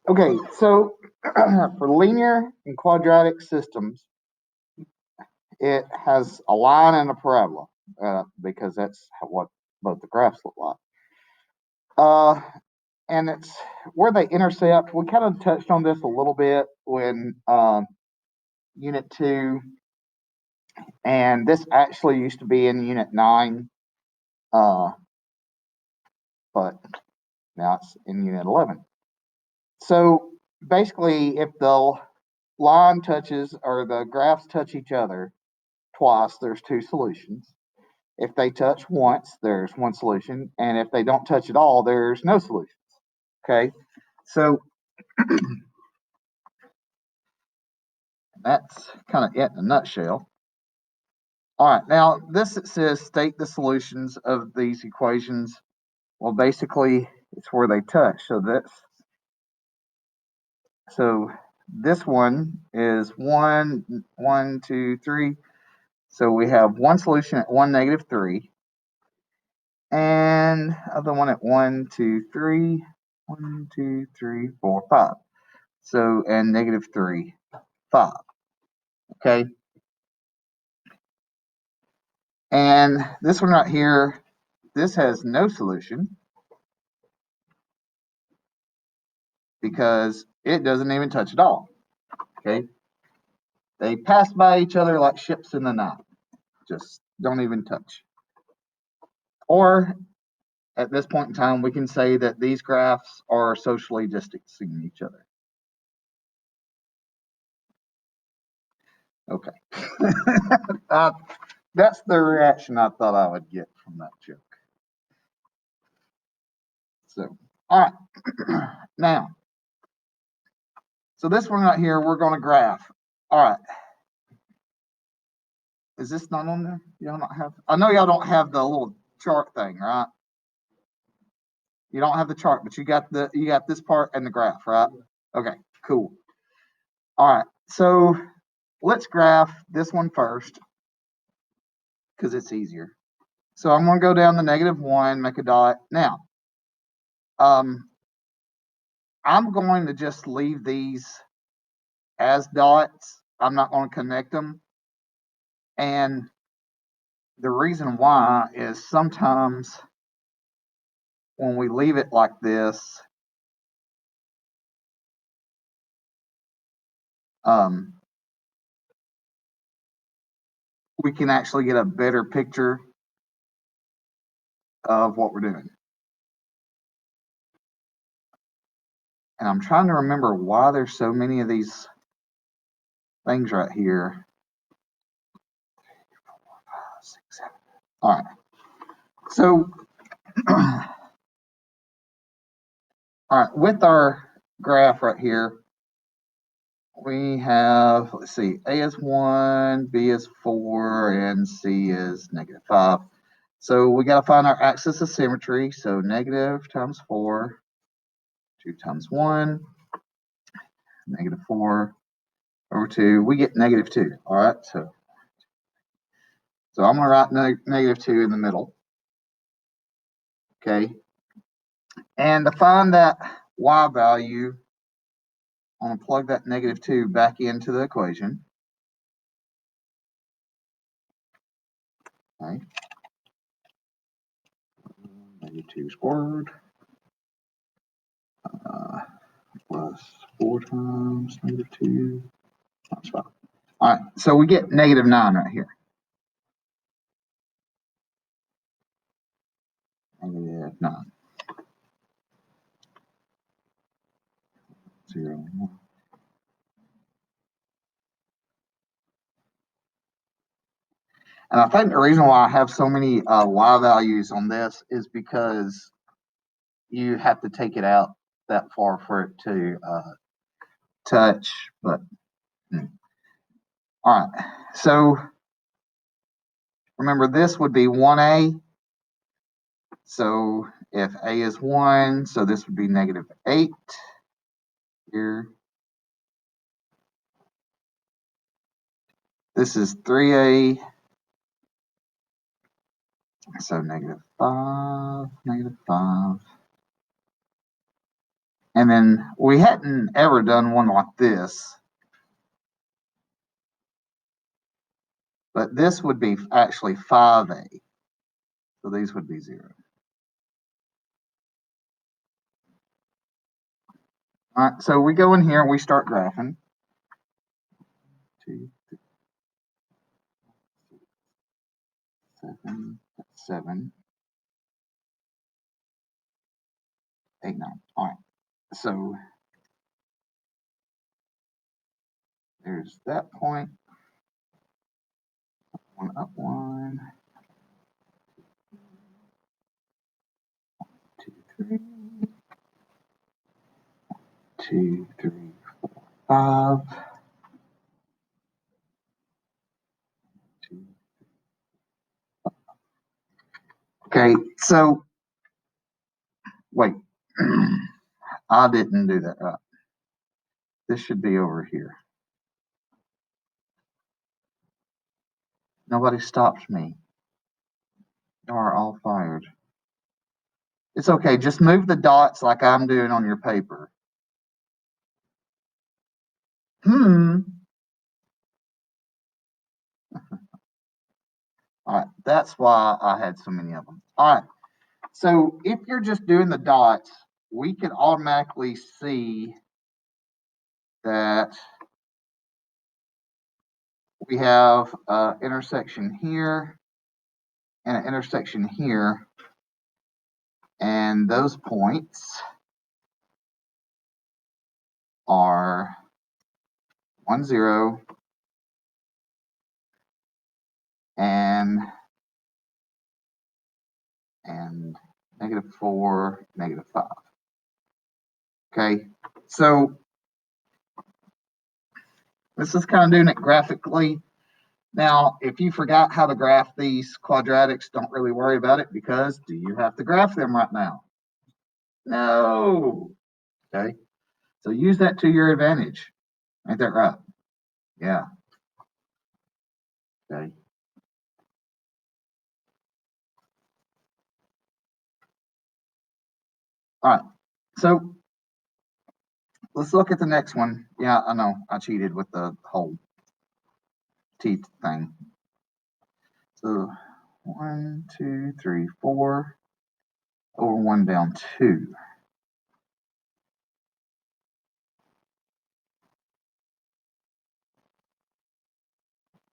Okay, so for linear and quadratic systems, it has a line and a parabola because that's what both the graphs look like. Uh, and it's where they intercept. We kind of touched on this a little bit when Unit 2, and this actually used to be in Unit 9, uh, but now it's in Unit 11. So basically, if the line touches or the graphs touch each other twice, there's two solutions. If they touch once, there's one solution. And if they don't touch at all, there's no solutions. Okay. So that's kind of it in a nutshell. All right. Now, this it says state the solutions of these equations. Well, basically, it's where they touch. So this one is 1, 1, 2, 3. So we have one solution at 1, -3, and other one at 1, 2, 3, 1, 2, 3, 4, 5. So, and -3, 5. Okay. And this one right here, this has no solution because it doesn't even touch at all. Okay. They pass by each other like ships in the night, just don't even touch. Or at this point in time, we can say that these graphs are socially distancing each other. Okay. That's the reaction I thought I would get from that joke. So, all right. Now, so this one right here, we're going to graph. All right. Is this not on there? Y'all not have? I know y'all don't have the little chart thing, right? You don't have the chart, but you got this part and the graph, right? Okay, cool. All right. So let's graph this one first because it's easier. So I'm going to go down the -1, make a dot. Now, I'm going to just leave these as dots. I'm not going to connect them. And the reason why is sometimes when we leave it like this, we can actually get a better picture of what we're doing. And I'm trying to remember why there's so many of these things right here. 6, 7. All right. So, all right, with our graph right here, we have, let's see, A is 1, B is 4, and C is -5. So we got to find our axis of symmetry. So negative times 4, 2 times 1, -4 over 2. We get -2. All right. So I'm going to write -2 in the middle. Okay. And to find that y value, I'm going to plug that -2 back into the equation. Okay. -2 squared plus 4 times -2 times 5. All right, so we get -9 right here. -9. 0, 1. And I think the reason why I have so many y values on this is because you have to take it out that far for it to touch. But all right, so remember this would be 1a. So if a is 1, so this would be -8 here. This is 3a. So -5, -5. And then we hadn't ever done one like this, but this would be actually 5a. So these would be 0. All right, so we go in here and we start graphing. 2, 3, 7, 7, 8, 9. All right, so there's that point. One up, 1, 2, 3, 2, 3, 4, 5. 2. Okay, so wait, I didn't do that right. This should be over here. Nobody stopped me. You are all fired. It's okay. Just move the dots like I'm doing on your paper. All right. That's why I had so many of them. All right. So if you're just doing the dots, we can automatically see that we have an intersection here and an intersection here. And those points are 1, 0 and -4, -5. Okay, so this is kind of doing it graphically. Now, if you forgot how to graph these quadratics, don't really worry about it, because do you have to graph them right now? No. Okay, so use that to your advantage. Ain't that right? Yeah. Okay. All right, so let's look at the next one. Yeah, I know I cheated with the whole teeth thing. So 1, 2, 3, 4 over 1 down 2.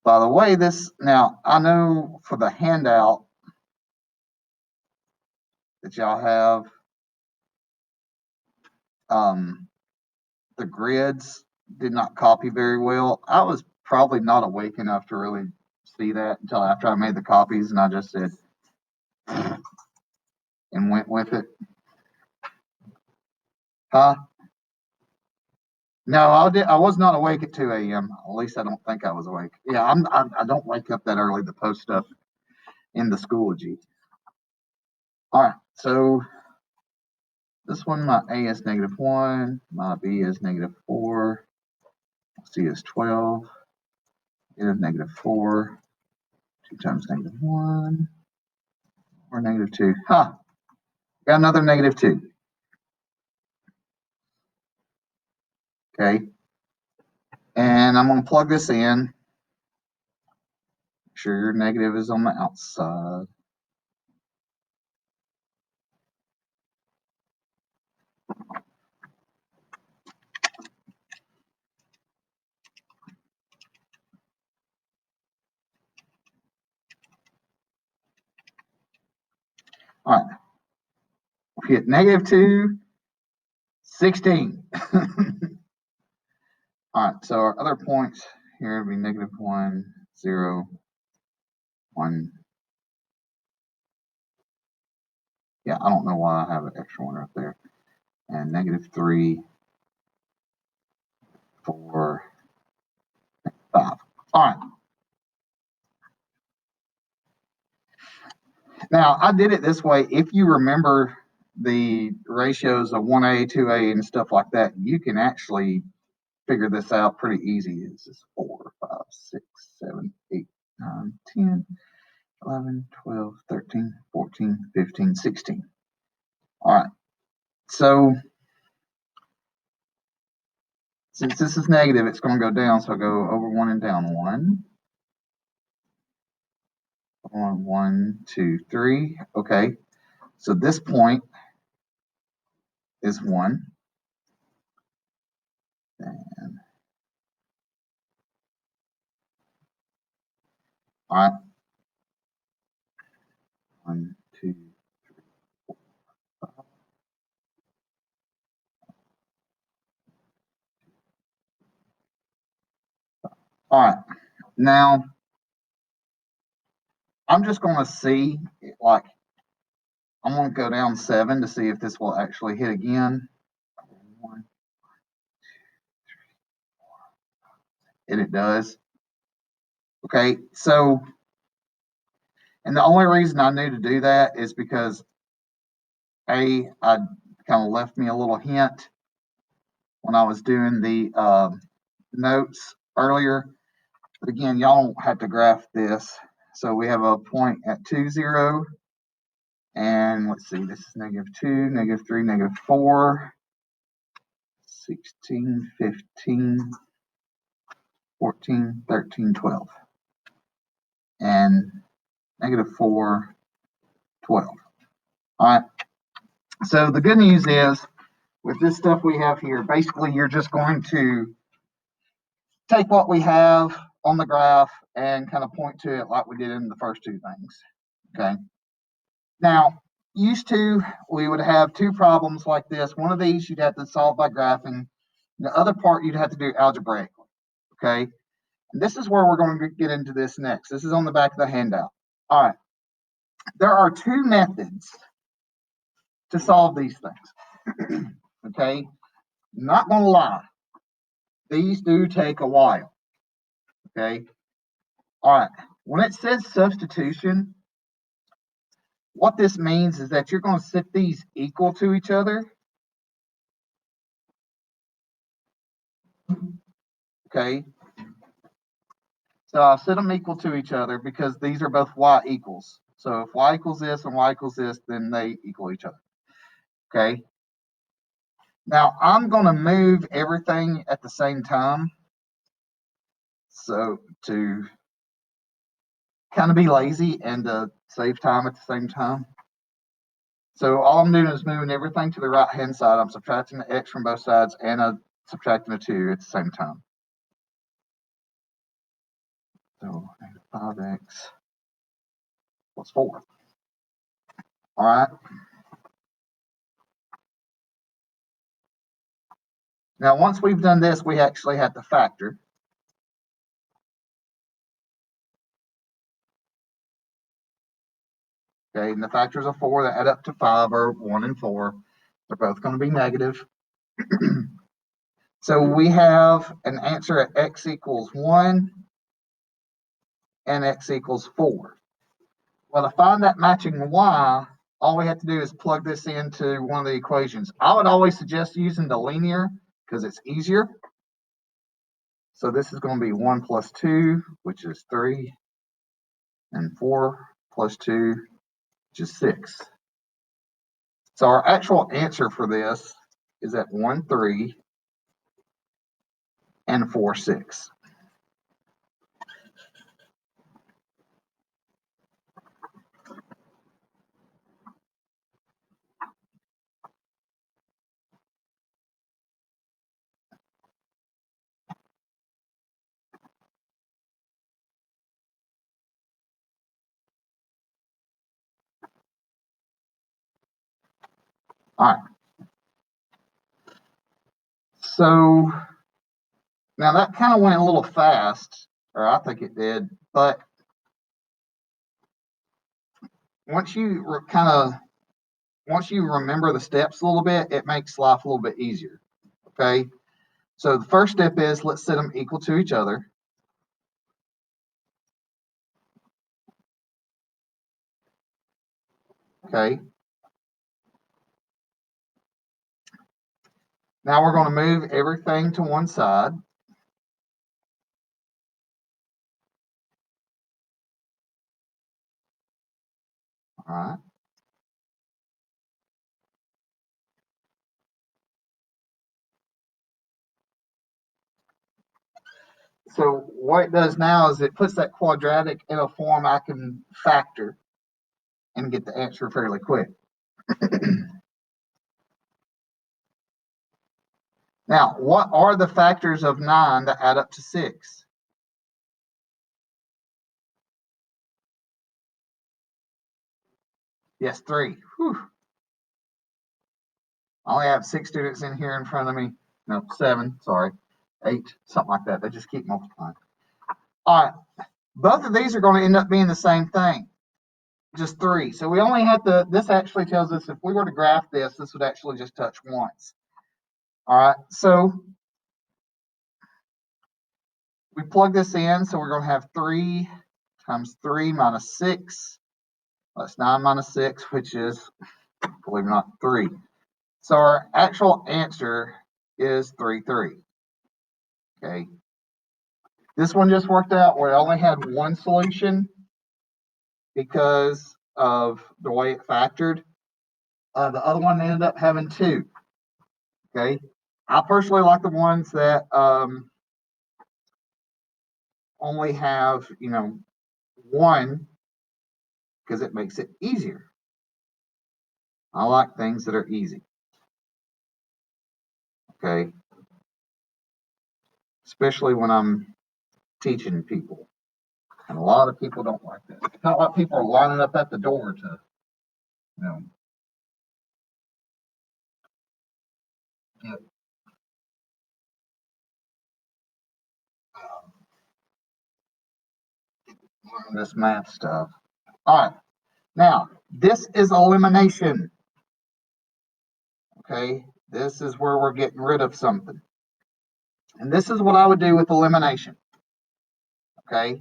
By the way, now I know for the handout that y'all have, the grids did not copy very well. I was probably not awake enough to really see that until after I made the copies, and I just said and went with it. Huh? No, I was not awake at 2 a.m. At least I don't think I was awake. Yeah, I don't wake up that early to post stuff in the Schoology. All right, so this one, my A is -1, my B is -4, C is 12, it is -4, 2 times -1, or -2. Huh, got another -2. Okay, and I'm going to plug this in. Make sure your negative is on the outside. All right, we hit -2, 16. All right, so our other points here would be -1, 0, 1. Yeah, I don't know why I have an extra one right there. And -3, 4, 5. All right. Now, I did it this way. If you remember the ratios of 1A, 2A, and stuff like that, you can actually figure this out pretty easy. This is 4, 5, 6, 7, 8, 9, 10, 11, 12, 13, 14, 15, 16. All right. So Since this is negative, it's going to go down, so I'll go over 1 and down 1. 1, 2, 3. Okay, so this point is 1. And, all right. 1, 2, 3, 4, 5. All right, now I'm just going to see, like, I'm going to go down 7 to see if this will actually hit again. 1, and it does. Okay, so, and the only reason I knew to do that is because I kind of left me a little hint when I was doing the notes earlier. But again, y'all don't have to graph this. So we have a point at 2, 0. And let's see, this is -2, -3, -4, 16, 15, 14, 13, 12. And -4, 12. All right. So the good news is with this stuff we have here, basically you're just going to take what we have on the graph and kind of point to it like we did in the first two things. Okay. Now, used to, we would have two problems like this. One of these you'd have to solve by graphing. The other part you'd have to do algebraically. Okay. And this is where we're going to get into this next. This is on the back of the handout. All right. There are two methods to solve these things. Okay. Not going to lie. These do take a while. Okay. All right. When it says substitution, what this means is that you're going to set these equal to each other. Okay. So I'll set them equal to each other because these are both y equals. So if y equals this and y equals this, then they equal each other. Okay. Now I'm going to move everything at the same time. So to kind of be lazy and save time at the same time. So all I'm doing is moving everything to the right hand side. I'm subtracting the x from both sides and subtracting a 2 at the same time. So 5x plus 4. All right. Now, once we've done this, we actually have to factor. Okay, and the factors of 4 that add up to 5 are 1 and 4. They're both going to be negative. So we have an answer at x equals 1 and x equals 4. Well, to find that matching y, all we have to do is plug this into one of the equations. I would always suggest using the linear because it's easier. So this is going to be 1 plus 2, which is 3, and 4 plus 2, which is 6. So our actual answer for this is at 1, 3, and 4, 6. All right. So now that kind of went a little fast, or I think it did, but once you once you remember the steps a little bit, it makes life a little bit easier. Okay. So the first step is let's set them equal to each other. Okay. Now we're going to move everything to one side. All right. So what it does now is it puts that quadratic in a form I can factor and get the answer fairly quick. Now, what are the factors of 9 that add up to 6? Yes, 3. Whew. I only have 6 students in here in front of me. No, 7, sorry. 8, something like that. They just keep multiplying. All right. Both of these are going to end up being the same thing, just 3. So we only have to, this actually tells us if we were to graph this, this would actually just touch once. All right. So we plug this in. So we're going to have 3 times 3 minus 6. That's 9 minus 6, which is, believe it or not, 3. So our actual answer is 3, 3. Okay. This one just worked out where I only had one solution because of the way it factored. The other one ended up having 2. Okay. I personally like the ones that only have, 1 because it makes it easier. I like things that are easy. Okay. Especially when I'm teaching people. And a lot of people don't like that. It's not like people are lining up at the door to, you know, get learn this math stuff. All right. Now, this is elimination. Okay. This is where we're getting rid of something. And this is what I would do with elimination. Okay.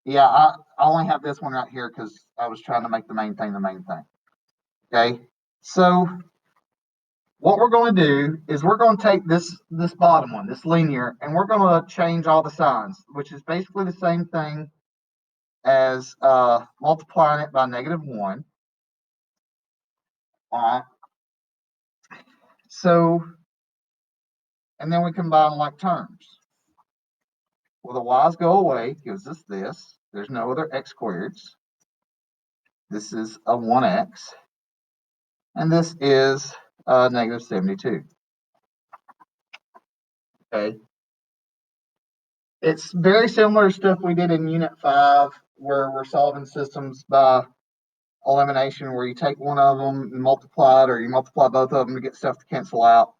Yeah, I only have this one right here because I was trying to make the main thing the main thing. Okay. So what we're going to do is we're going to take this bottom one, this linear, and we're going to change all the signs, which is basically the same thing as multiplying it by -1. All right. So, and then we combine like terms. Well, the y's go away, gives us this. There's no other x squareds. This is a 1x. And this is -72. Okay. It's very similar to stuff we did in Unit 5, where we're solving systems by elimination, where you take one of them and multiply it, or you multiply both of them to get stuff to cancel out.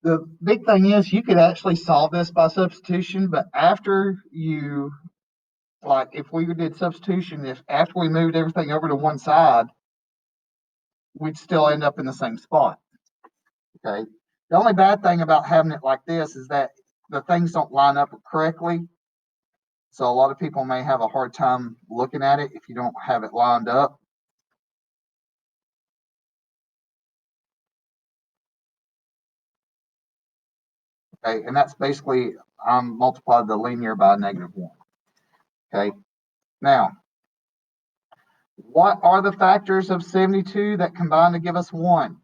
The big thing is you could actually solve this by substitution, but after you, like if we did substitution, if after we moved everything over to one side, we'd still end up in the same spot. Okay. The only bad thing about having it like this is that the things don't line up correctly. So a lot of people may have a hard time looking at it if you don't have it lined up. Okay, and that's basically multiplied the linear by -1. Okay, now what are the factors of 72 that combine to give us 1?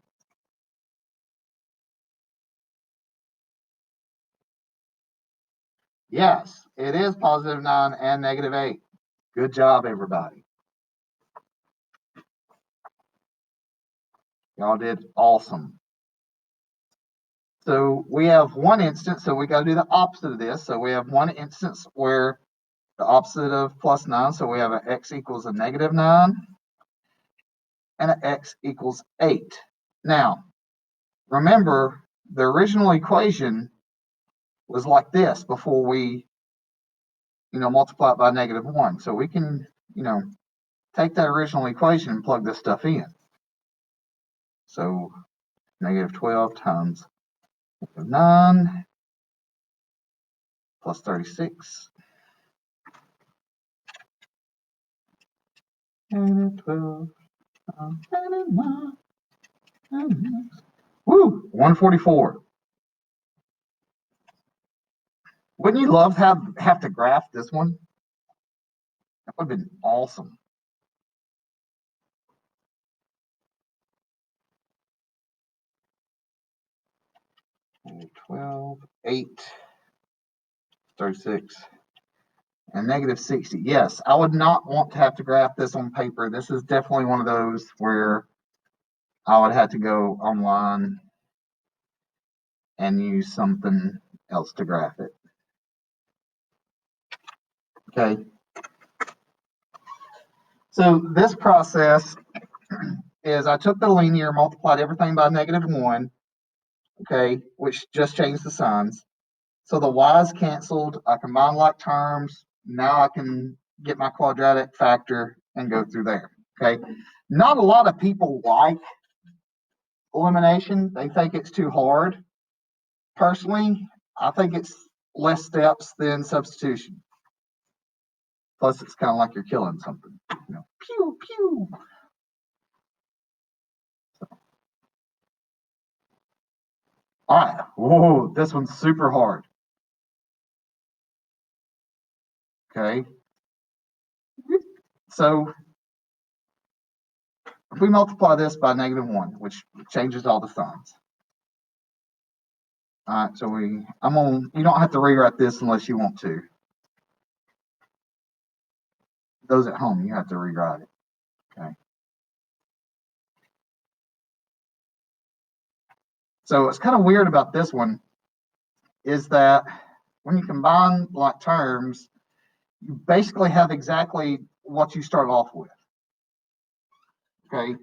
Yes, it is +9 and -8. Good job, everybody. Y'all did awesome. So we have one instance, so we got to do the opposite of this. So we have one instance where the opposite of +9, so we have an x equals a -9 and an x equals 8. Now, remember, the original equation was like this before we, multiply it by -1. So we can, take that original equation and plug this stuff in. So -12 times -9 plus 36. -12 times -9. Woo! 144. Wouldn't you love have to graph this one? That would have been awesome. 12, 8, 36, and negative 60. Yes, I would not want to have to graph this on paper. This is definitely one of those where I would have to go online and use something else to graph it. Okay. So this process is I took the linear, multiplied everything by -1, okay, which just changed the signs. So the y's canceled. I combine like terms. Now I can get my quadratic factor and go through there. Okay. Not a lot of people like elimination. They think it's too hard. Personally, I think it's less steps than substitution. Plus, it's kind of like you're killing something. You know, pew pew. All right. Whoa, this one's super hard. Okay. So if we multiply this by -1, which changes all the signs. All right, so you don't have to rewrite this unless you want to. Those at home, you have to rewrite it. Okay. So what's kind of weird about this one is that when you combine like terms, you basically have exactly what you start off with. Okay.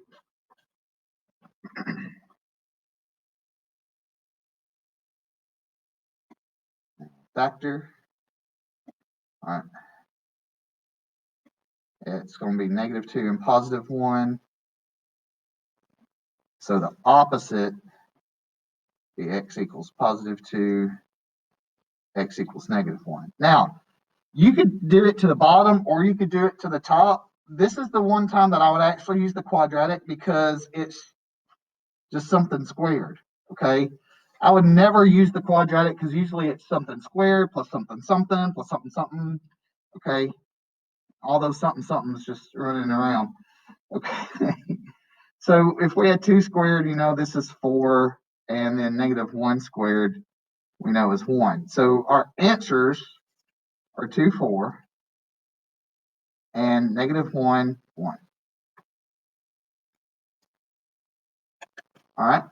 Factor. All right. It's going to be -2 and +1. So the opposite, the x equals +2, x equals -1. Now, you could do it to the bottom or you could do it to the top. This is the one time that I would actually use the quadratic because it's just something squared, okay? I would never use the quadratic because usually it's something squared plus something something plus something something, okay? All those something somethings just running around, okay? So if we had 2 squared, this is 4, and then -1 squared, we know is 1. So our answers are 2, 4, and -1, 1. All right.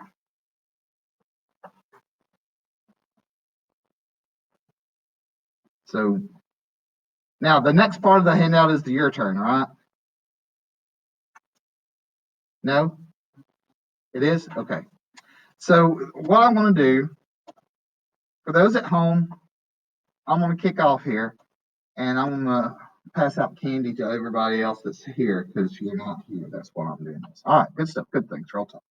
So now the next part of the handout is your turn, right? No? It is? Okay. So what I'm going to do, for those at home, I'm going to kick off here, and I'm going to pass out candy to everybody else that's here because you're not here. That's why I'm doing this. All right. Good stuff. Good things. Roll talk.